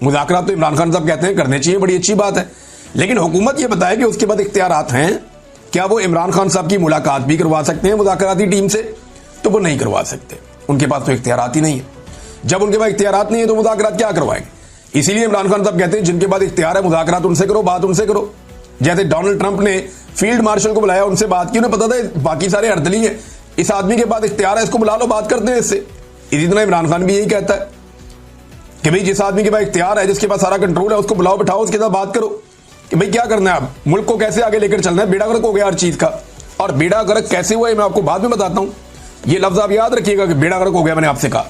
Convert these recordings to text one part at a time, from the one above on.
मुज़ाकरात तो इमरान खान साहब कहते हैं करने चाहिए, बड़ी अच्छी बात है, लेकिन हुकूमत ये बताए कि उसके बाद इख्तियारात हैं, क्या वो इमरान खान साहब की मुलाकात भी करवा सकते हैं मुज़ाकराती टीम से? तो वो नहीं करवा सकते, उनके पास तो इख्तियारात ही नहीं है। जब उनके पास इख्तियारात नहीं है तो मुज़ाकरात क्या करवाएंगे? इसीलिए इमरान खान साहब कहते हैं जिनके पास इख्तियार है मुज़ाकरात उनसे करो, बात उनसे करो। जैसे डोनाल्ड ट्रंप ने फील्ड मार्शल को बुलाया, उनसे बात की, उन्हें पता था बाकी सारे अर्दली हैं, इस आदमी के पास इख्तियार है, इसको बुला लो, बात करते हैं इससे। इसी तरह इमरान खान भी यही कहता है कि भाई जिस आदमी के पास इख्तियार है, जिसके पास सारा कंट्रोल है, उसको बुलाओ, बिठाओ, उसके साथ बात करो कि भाई क्या करना है, अब मुल्क को कैसे आगे लेकर चलना है। बेड़ा गर्क हो गया हर चीज का, और बेड़ा गर्क कैसे हुआ है मैं आपको बाद में बताता हूं। ये लफ्ज आप याद रखिएगा कि बेड़ा गर्क हो गया, मैंने आपसे कहा।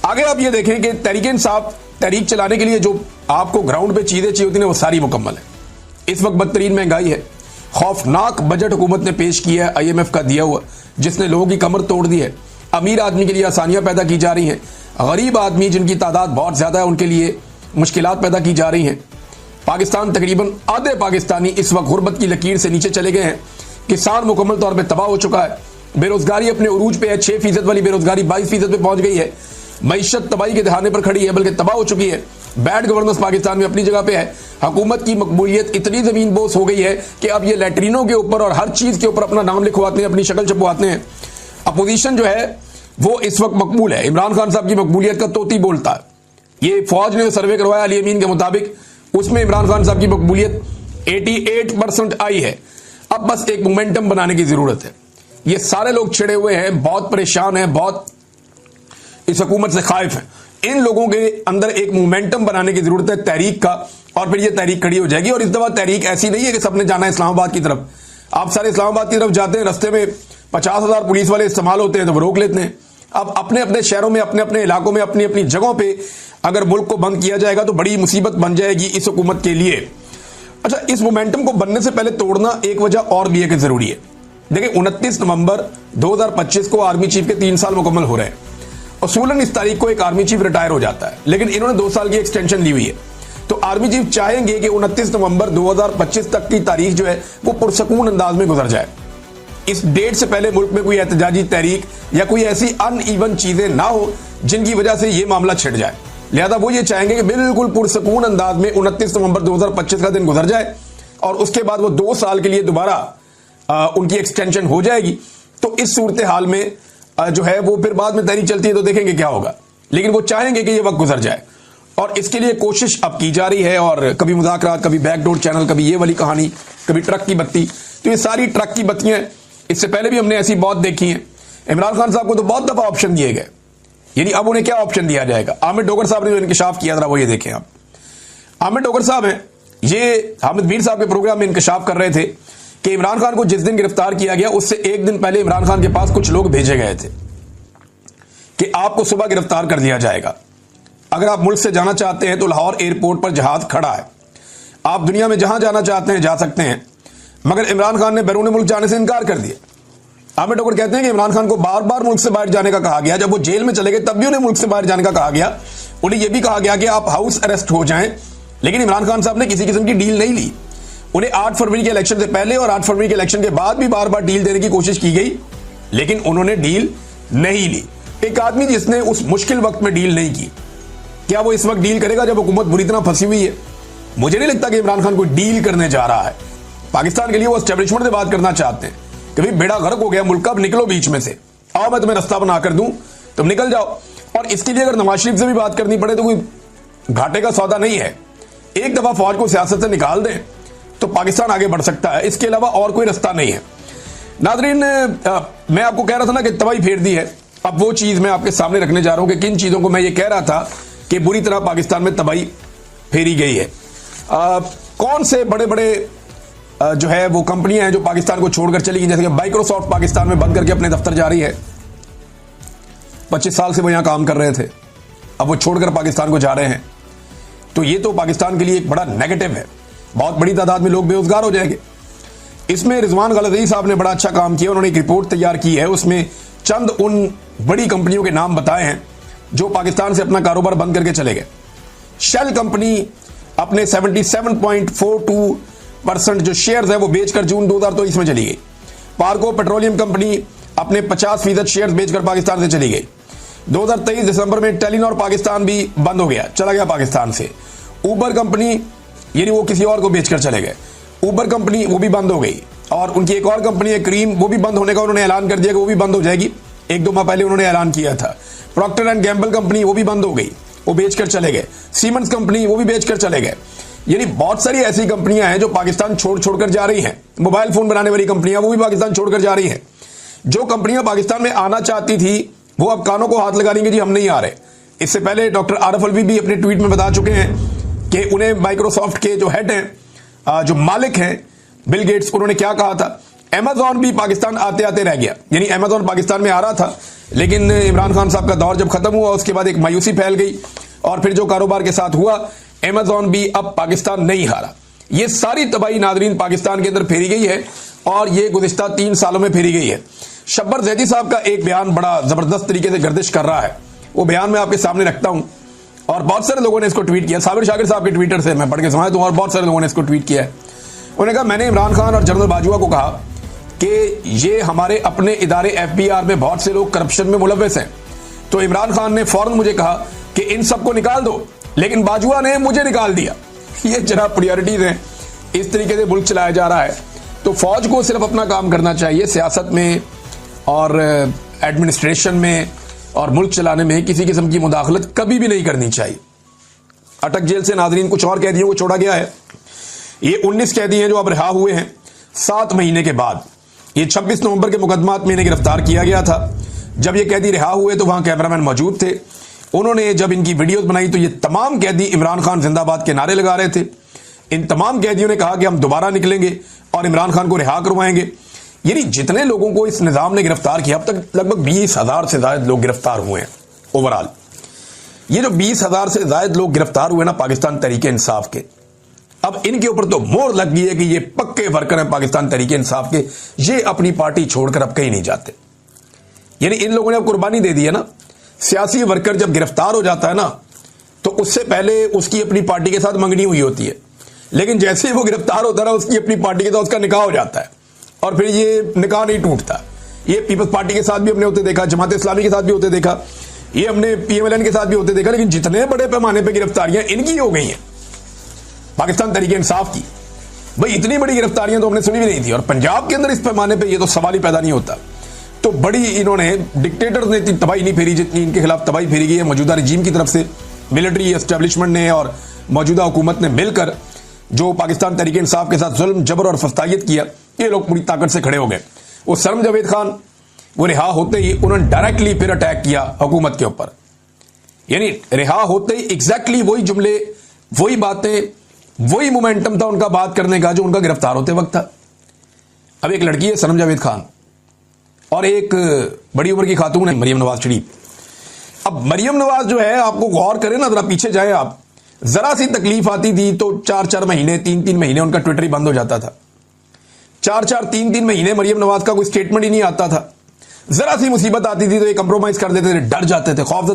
आगे आप ये देखें कि तहरीक इंसाफ तहरीक चलाने के लिए जो आपको ग्राउंड पे चीजें चाहिए होती हैं वो सारी मुकम्मल है। इस वक्त बदतरीन महंगाई है, खौफनाक बजट हुकूमत ने पेश किया है IMF का दिया हुआ, जिसने लोगों की कमर तोड़ दी है। अमीर आदमी के लिए आसानियां पैदा की जा रही हैं, गरीब आदमी जिनकी तादाद बहुत ज्यादा है उनके लिए मुश्किलात पैदा की जा रही हैं। पाकिस्तान तकरीबन आधे पाकिस्तानी इस वक्त गुर्बत की लकीर से नीचे चले गए हैं। किसान मुकम्मल तौर पर तबाह हो चुका है, बेरोजगारी अपने उरूज पे है, 6% वाली बेरोजगारी 22% पे पहुंच गई है। मईशत तबाही के दहाने पर खड़ी है, बल्कि तबाह हो चुकी है। बैड गवर्नेंस पाकिस्तान में अपनी जगह पे है। हुकूमत की मकबूलियत इतनी जमीन बोस हो गई है कि अब ये लैट्रिनों के ऊपर और हर चीज के ऊपर अपना नाम लिखवाते हैं, अपनी शक्ल छपवाते हैं। अपोजिशन जो है वो इस वक्त मकबूल है, इमरान खान साहब की मकबूलियत का तोती बोलता है। ये फौज ने सर्वे करवाया अली अमीन के मुताबिक, उसमें इमरान खान साहब की मकबूलियत 88% आई है। अब बस एक मोमेंटम बनाने की जरूरत है। ये सारे लोग छिड़े हुए हैं, बहुत परेशान हैं, बहुत इस हुकूमत से खाइफ हैं। इन लोगों के अंदर एक मोमेंटम बनाने की जरूरत है तहरीक का, और फिर ये तहरीक खड़ी हो जाएगी। और इस दफा तहरीक ऐसी नहीं है कि सबने जाना है इस्लामाबाद की तरफ। आप सारे इस्लामाबाद की तरफ जाते हैं, रस्ते में 50,000 पुलिस वाले इस्तेमाल होते हैं तो वो रोक लेते हैं। अब अपने अपने शहरों में, अपने अपने इलाकों में, अपनी अपनी जगहों पे अगर मुल्क को बंद किया जाएगा तो बड़ी मुसीबत बन जाएगी इस हुकूमत के लिए। अच्छा, इस मोमेंटम को बनने से पहले तोड़ना एक वजह और भी है कि जरूरी है। देखिए 29 नवंबर 2025 को आर्मी चीफ के 3 साल मुकम्मल हो रहे हैं। उसूलन इस तारीख को एक आर्मी चीफ रिटायर हो जाता है, लेकिन इन्होंने 2 साल की एक्सटेंशन ली हुई है। तो आर्मी चीफ चाहेंगे कि 29 नवंबर 2025 तक की तारीख जो है वो पुरसकून अंदाज में गुजर जाए। इस डेट से पहले मुल्क में कोई एहतजाजी तहरीक या कोई ऐसी अनइवन चीजें ना हो जिनकी वजह से ये मामला छिड़ जाए। लिहाजा वो ये चाहेंगे कि बिल्कुल पुरसकून अंदाज में 29 नवंबर 2025 का दिन गुजर जाए, और उसके बाद वो 2 साल के लिए दोबारा उनकी एक्सटेंशन हो जाएगी। तो इस सूरत हाल में जो है वो फिर बाद में तहरीक चलती है तो देखेंगे क्या होगा, लेकिन वो चाहेंगे कि ये वक्त गुजर जाए, और इसके लिए कोशिश अब की जा रही है। और कभी मुज़ाकरात, कभी बैकडोर चैनल, कभी ये वाली कहानी, कभी ट्रक की बत्ती। तो ये सारी ट्रक की बत्तियां इससे पहले भी हमने ऐसी बहुत देखी हैं। इमरान खान साहब को तो बहुत दफा ऑप्शन दिए गए, यानी अब उन्हें क्या ऑप्शन दिया जाएगा। आमिर डोगर साहब ने जो इंकशाफ किया था वो ये देखें आप। आमिर डोगर साहब हैं, ये हामिद मीर साहब के प्रोग्राम में इंकशाफ कर रहे थे कि इमरान खान को जिस दिन गिरफ्तार किया गया उससे एक दिन पहले इमरान खान के पास कुछ लोग भेजे गए थे कि आपको सुबह गिरफ्तार कर दिया जाएगा, अगर आप मुल्क से जाना चाहते हैं तो लाहौर एयरपोर्ट पर जहाज खड़ा है, आप दुनिया में जहां जाना चाहते हैं जा सकते हैं। मगर इमरान खान ने बैरून मुल्क जाने से इनकार कर दिया। आमिर डोगर कहते हैं कि इमरान खान को बार बार मुल्क से बाहर जाने का कहा गया। जब वो जेल में चले गए तब भी उन्हें मुल्क से बाहर जाने का कहा गया। उन्हें यह भी कहा गया कि आप हाउस अरेस्ट हो जाएं, लेकिन इमरान खान साहब ने किसी किस्म की डील नहीं ली। उन्हें 8 फरवरी के इलेक्शन से पहले और 8 फरवरी के इलेक्शन के बाद भी बार बार डील देने की कोशिश की गई, लेकिन उन्होंने डील नहीं ली। एक आदमी जिसने उस मुश्किल वक्त में डील नहीं की, क्या वो इस वक्त डील करेगा जब हुकूमत बुरी तरह फंसी हुई है? मुझे नहीं लगता कि इमरान खान कोई डील करने जा रहा है। पाकिस्तान के लिए वो एस्टेब्लिशमेंट से बात करना चाहते हैं कि भाई बेड़ा गर्क हो गया मुल्क, अब निकलो बीच में से, आओ मैं तुम्हें रास्ता बना कर दूं, तुम निकल जाओ। और इसके लिए अगर नवाज शरीफ से भी बात करनी पड़े तो कोई घाटे का सौदा नहीं है। एक दफा फौज को सियासत से निकाल दें तो पाकिस्तान आगे बढ़ सकता है, इसके अलावा और कोई रास्ता नहीं है। नाज़रीन, मैं आपको कह रहा था ना कि तबाही फेर दी है। अब वो चीज मैं आपके सामने रखने जा रहा हूं कि किन चीजों को मैं ये कह रहा था कि बुरी तरह पाकिस्तान में तबाही फेरी गई है। कौन से बड़े बड़े जो है वो कंपनियां हैं जो पाकिस्तान को छोड़कर चली गई, जैसे कि माइक्रोसॉफ्ट पाकिस्तान में बंद करके अपने दफ्तर जा रही है। 25 साल से वो यहां काम कर रहे थे, अब वो छोड़कर पाकिस्तान को जा रहे हैं। तो ये तो पाकिस्तान के लिए एक बड़ा नेगेटिव है, बहुत बड़ी तादाद में लोग बेरोजगार हो जाएंगे। इसमें रिजवान गलज़ई साहब ने बड़ा अच्छा काम किया, उन्होंने एक रिपोर्ट तैयार की है, उसमें चंद उन बड़ी कंपनियों के नाम बताए हैं जो पाकिस्तान से अपना कारोबार बंद करके चले गए। शेल कंपनी अपने 77.42% जो शेयर्स है वो बेचकर जून 2023 में चली गई। पार्को पेट्रोलियम कंपनी अपने 50% शेयर्स बेचकर पाकिस्तान से चली गई। 2023 दिसंबर में टेलीनॉर पाकिस्तान भी बंद हो गया, चला गया पाकिस्तान से। उबर कंपनी यानी वो किसी और को बेचकर चले गए, उबर कंपनी वो भी बंद हो गई। और उनकी एक और कंपनी है क्रीम, वो भी बंद होने का उन्होंने ऐलान कर दिया कि वो भी बंद हो जाएगी। 1-2 माह पहले उन्होंने ऐलान किया था। प्रॉक्टर एंड गैम्बल कंपनी वो भी बंद हो गई, वो बेचकर चले गए। सीमेंस कंपनी वो भी बेचकर चले गए। यानी बहुत सारी ऐसी कंपनियां हैं जो पाकिस्तान छोड़कर जा रही हैं। मोबाइल फोन बनाने वाली कंपनियां वो भी पाकिस्तान छोड़कर जा रही हैं। जो कंपनियां पाकिस्तान में आना चाहती थी वो अब कानों को हाथ लगा रही हैं, जी हम नहीं आ रहे। इससे पहले डॉक्टर आरिफ अलवी भी अपने ट्वीट में बता चुके हैं कि उन्हें माइक्रोसॉफ्ट के जो हेड हैं, जो मालिक हैं बिल गेट्स, उन्होंने क्या कहा था। अमेजॉन भी पाकिस्तान आते आते रह गया, यानी अमेजॉन पाकिस्तान में आ रहा था, लेकिन इमरान खान साहब का दौर जब खत्म हुआ उसके बाद एक मायूसी फैल गई और फिर जो कारोबार के साथ हुआ, अमेजॉन भी अब पाकिस्तान नहीं हारा। ये सारी तबाही नादरीन पाकिस्तान के अंदर फेरी गई है और ये गुज़िश्ता 3 सालों में फेरी गई है। शब्बर जैदी साहब का एक बयान बड़ा जबरदस्त तरीके से गर्दिश कर रहा है, वो बयान मैं आपके सामने रखता हूं और बहुत सारे लोगों ने इसको ट्वीट किया। साबिर शाकिर साहब के ट्विटर से मैं पढ़ के समझता हूं और बहुत सारे लोगों ने इसको ट्वीट किया है। उन्होंने कहा, मैंने इमरान खान और जनरल बाजवा को कहा कि ये हमारे अपने इदारे FBR में बहुत से लोग करप्शन में मुलव्वस हैं, तो इमरान खान ने फौरन मुझे कहा कि इन सबको निकाल दो, लेकिन बाजवा ने मुझे निकाल दिया। ये जनाब प्रायोरिटीज हैं, इस तरीके से मुल्क चलाया जा रहा है। तो फौज को सिर्फ अपना काम करना चाहिए, सियासत में और एडमिनिस्ट्रेशन में और मुल्क चलाने में किसी किस्म की मुदाखलत कभी भी नहीं करनी चाहिए। अटक जेल से नाजरीन कुछ और कैदियों को छोड़ा गया है। ये 19 कैदी हैं जो अब रिहा हुए हैं 7 महीने के बाद। ये 26 नवंबर के मुकदमात में इन्हें गिरफ्तार किया गया था। जब ये कैदी रिहा हुए तो वहां कैमरामैन मौजूद थे। उन्होंने जब इनकी वीडियोस बनाई तो ये तमाम कैदी इमरान खान जिंदाबाद के नारे लगा रहे थे। इन तमाम कैदियों ने कहा कि हम दोबारा निकलेंगे और इमरान खान को रिहा करवाएंगे। यानी जितने लोगों को इस निजाम ने गिरफ्तार किया, अब तक लगभग 20,000 से ज्यादा लोग गिरफ्तार हुए हैं ओवरऑल। ये जो 20,000 से ज्यादा लोग गिरफ्तार हुए ना पाकिस्तान तहरीक इंसाफ के, अब इनके ऊपर तो मोहर लग गई है कि ये पक्के वर्कर हैं पाकिस्तान तहरीक इंसाफ के, ये अपनी पार्टी छोड़कर अब कहीं नहीं जाते। यानी इन लोगों ने अब कुर्बानी दे दी है ना। सियासी वर्कर जब गिरफ्तार हो जाता है ना तो उससे पहले उसकी अपनी पार्टी के साथ मंगनी हुई होती है, लेकिन जैसे ही वो गिरफ्तार होता है ना उसकी अपनी पार्टी के साथ उसका निकाह हो जाता है और फिर ये निकाह नहीं टूटता। ये पीपल्स पार्टी के साथ भी हमने होते देखा, जमात इस्लामी के साथ भी होते देखा, ये हमने PMLN के साथ भी होते देखा। लेकिन जितने बड़े पैमाने पर गिरफ्तारियां इनकी हो गई हैं पाकिस्तान तहरीक इंसाफ की, भाई इतनी बड़ी गिरफ्तारियां तो हमने सुनी भी नहीं थी। और पंजाब के अंदर इस पैमाने पर यह तो सवाल ही पैदा नहीं होता। तो बड़ी इन्होंने डिक्टेटर ने इतनी तबाही नहीं फेरी जितनी इनके खिलाफ तबाही फेरी गई है मौजूदा रजीम की तरफ से। मिलिट्री एस्टेब्लिशमेंट ने और मौजूदा हुकूमत ने मिलकर जो पाकिस्तान तहरीक इंसाफ के साथ जुल्म जबर और फस्तायत किया, ये लोग पूरी ताकत से खड़े हो गए। वो सरम जावेद खान वो रिहा होते ही उन्होंने डायरेक्टली फिर अटैक किया हुकूमत के ऊपर। यानी रिहा होते ही एग्जैक्टली वही जुमले, वही बातें, वही मोमेंटम था उनका बात करने का जो उनका गिरफ्तार होते वक्त था। अब एक लड़की है सरम जावेद खान और एक बड़ी उम्र की खातून है मरियम नवाज शरीफ। अब मरियम नवाज जो है, आपको गौर करें ना, जरा पीछे जाए आप, जरा सी तकलीफ आती थी तो 4-4 महीने 3-3 महीने उनका ट्विटर ही बंद हो जाता था। 4-4 3-3 महीने मरियम नवाज का कोई स्टेटमेंट ही नहीं आता था। जरा सी मुसीबत आती थी तो ये कंप्रोमाइज कर देते थे, डर जाते थे, खौफजदा